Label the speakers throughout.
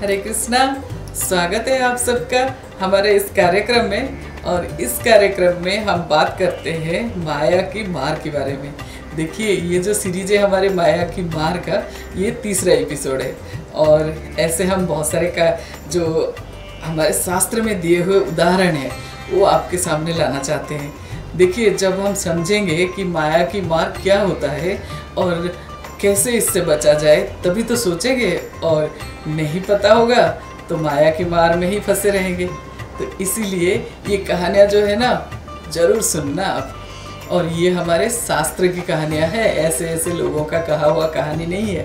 Speaker 1: हरे कृष्णा। स्वागत है आप सबका हमारे इस कार्यक्रम में। और इस कार्यक्रम में हम बात करते हैं माया की मार के बारे में। देखिए, ये जो सीरीज है हमारे माया की मार का, ये तीसरा एपिसोड है। और ऐसे हम बहुत सारे का जो हमारे शास्त्र में दिए हुए उदाहरण है वो आपके सामने लाना चाहते हैं। देखिए, जब हम समझेंगे कि माया की मार क्या होता है और कैसे इससे बचा जाए, तभी तो सोचेंगे। और नहीं पता होगा तो माया की मार में ही फंसे रहेंगे। तो इसीलिए ये कहानियाँ जो है ना, ज़रूर सुनना आप। और ये हमारे शास्त्र की कहानियाँ हैं, ऐसे ऐसे लोगों का कहा हुआ कहानी नहीं है।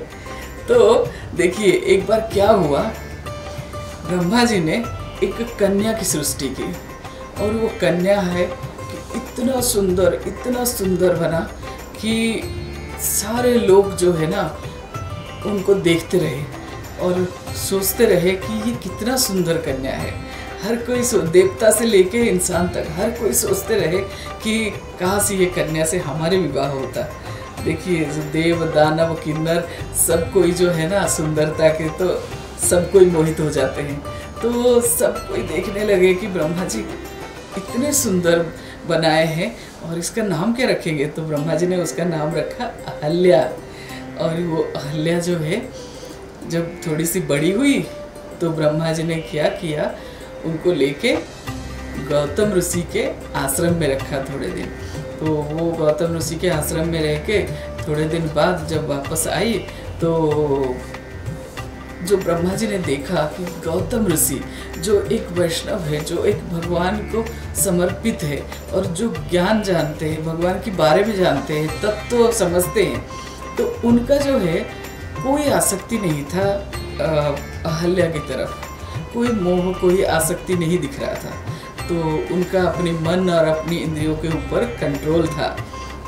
Speaker 1: तो देखिए, एक बार क्या हुआ, ब्रह्मा जी ने एक कन्या की सृष्टि की। और वो कन्या है कि इतना सुंदर बना कि सारे लोग जो है ना उनको देखते रहे और सोचते रहे कि ये कितना सुंदर कन्या है। हर कोई देवता से लेके इंसान तक हर कोई सोचते रहे कि काश ये कन्या से हमारे विवाह होता। देखिए, जो देव दानव किन्नर सब कोई जो है ना सुंदरता के तो सब कोई मोहित हो जाते हैं। तो सब कोई देखने लगे कि ब्रह्मा जी इतने सुंदर बनाए हैं और इसका नाम क्या रखेंगे। तो ब्रह्मा जी ने उसका नाम रखा अहल्या। और वो अहल्या जो है, जब थोड़ी सी बड़ी हुई तो ब्रह्मा जी ने क्या किया, उनको लेके गौतम ऋषि के आश्रम में रखा थोड़े दिन। तो वो गौतम ऋषि के आश्रम में रह के थोड़े दिन बाद जब वापस आई तो जो ब्रह्मा जी ने देखा कि गौतम ऋषि जो एक वैष्णव है, जो एक भगवान को समर्पित है और जो ज्ञान जानते हैं, भगवान के बारे में जानते हैं, तत्व तो समझते हैं, तो उनका जो है कोई आसक्ति नहीं था अहल्या की तरफ। कोई मोह, कोई आसक्ति नहीं दिख रहा था। तो उनका अपने मन और अपनी इंद्रियों के ऊपर कंट्रोल था।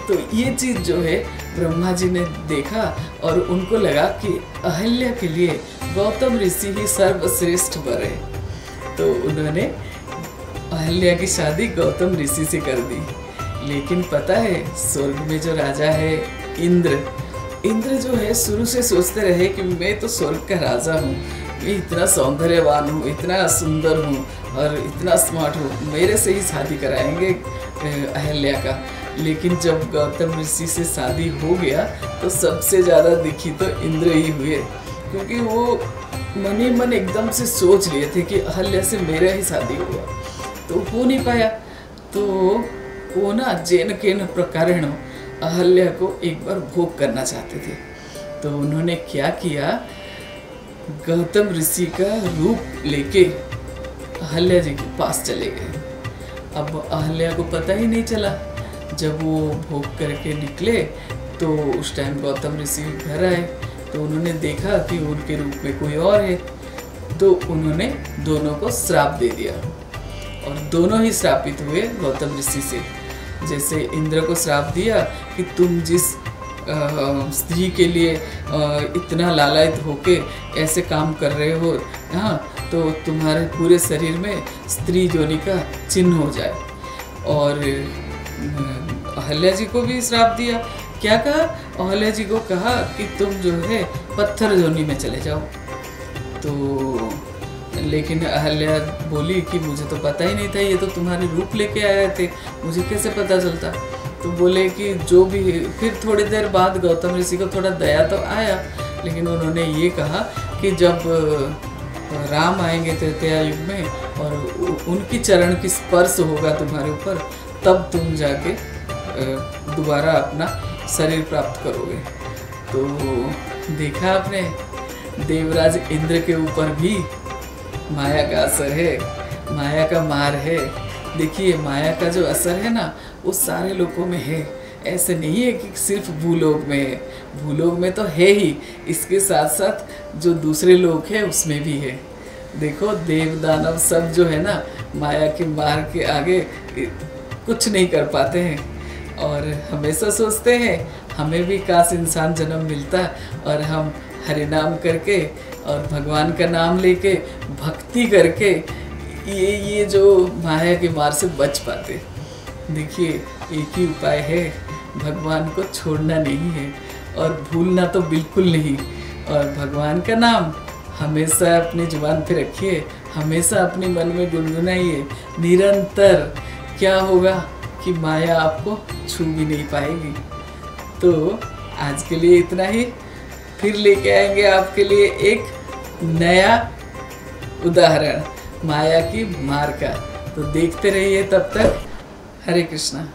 Speaker 1: तो ये चीज़ जो है ब्रह्मा जी ने देखा और उनको लगा कि अहल्या के लिए गौतम ऋषि ही सर्वश्रेष्ठ वर है। तो उन्होंने अहल्या की शादी गौतम ऋषि से कर दी। लेकिन पता है, स्वर्ग में जो राजा है इंद्र जो है, शुरू से सोचते रहे कि मैं तो स्वर्ग का राजा हूँ, मैं इतना सौंदर्यवान हूँ, इतना सुंदर हूँ और इतना स्मार्ट हूँ, मेरे से ही शादी कराएंगे अहल्या का। लेकिन जब गौतम ऋषि से शादी हो गया तो सबसे ज़्यादा दुखी तो इंद्र ही हुए, क्योंकि वो मन ही मन एकदम से सोच लिए थे कि अहल्या से मेरा ही शादी होगा, तो हो नहीं पाया। तो वो ना जेन केन प्रकारेण अहल्या को एक बार भोग करना चाहते थे। तो उन्होंने क्या किया, गौतम ऋषि का रूप लेके अहल्या जी के पास चले गए। अब अहल्या को पता ही नहीं चला। जब वो भोग करके निकले तो उस टाइम गौतम ऋषि घर आए तो उन्होंने देखा कि उनके रूप में कोई और है। तो उन्होंने दोनों को श्राप दे दिया और दोनों ही श्रापित हुए गौतम ऋषि से। जैसे इंद्र को श्राप दिया कि तुम जिस स्त्री के लिए इतना लालायित होके ऐसे काम कर रहे हो, हाँ, तो तुम्हारे पूरे शरीर में स्त्री योनि का चिन्ह हो जाए। और अहल्या जी को भी श्राप दिया। क्या कहा, अहल्या जी को कहा कि तुम जो है पत्थर योनि में चले जाओ। तो लेकिन अहल्या बोली कि मुझे तो पता ही नहीं था, ये तो तुम्हारे रूप लेके आए थे, मुझे कैसे पता चलता। तो बोले कि जो भी। फिर थोड़ी देर बाद गौतम ऋषि को थोड़ा दया तो आया, लेकिन उन्होंने ये कहा कि जब राम आएंगे त्रेता युग में और उनकी चरण की स्पर्श होगा तुम्हारे ऊपर, तब तुम जाके दोबारा अपना शरीर प्राप्त करोगे। तो देखा आपने, देवराज इंद्र के ऊपर भी माया का असर है, माया का मार है। देखिए, माया का जो असर है ना वो सारे लोगों में है। ऐसे नहीं है कि सिर्फ भूलोक में है, भूलोक में तो है ही, इसके साथ साथ जो दूसरे लोग हैं उसमें भी है। देखो, देव दानव सब जो है ना माया की मार के आगे कुछ नहीं कर पाते हैं और हमेशा सोचते हैं हमें भी काश इंसान जन्म मिलता और हम हरि नाम करके और भगवान का नाम लेके भक्ति करके ये जो माया की मार से बच पाते। देखिए, एक ही उपाय है, भगवान को छोड़ना नहीं है और भूलना तो बिल्कुल नहीं। और भगवान का नाम हमेशा अपनी जुबान पे रखिए, हमेशा अपने मन में गुनगुनाइए निरंतर। क्या होगा कि माया आपको छू भी नहीं पाएगी। तो आज के लिए इतना ही, फिर लेके आएंगे आपके लिए एक नया उदाहरण माया की मार का। तो देखते रहिए, तब तक हरे कृष्णा।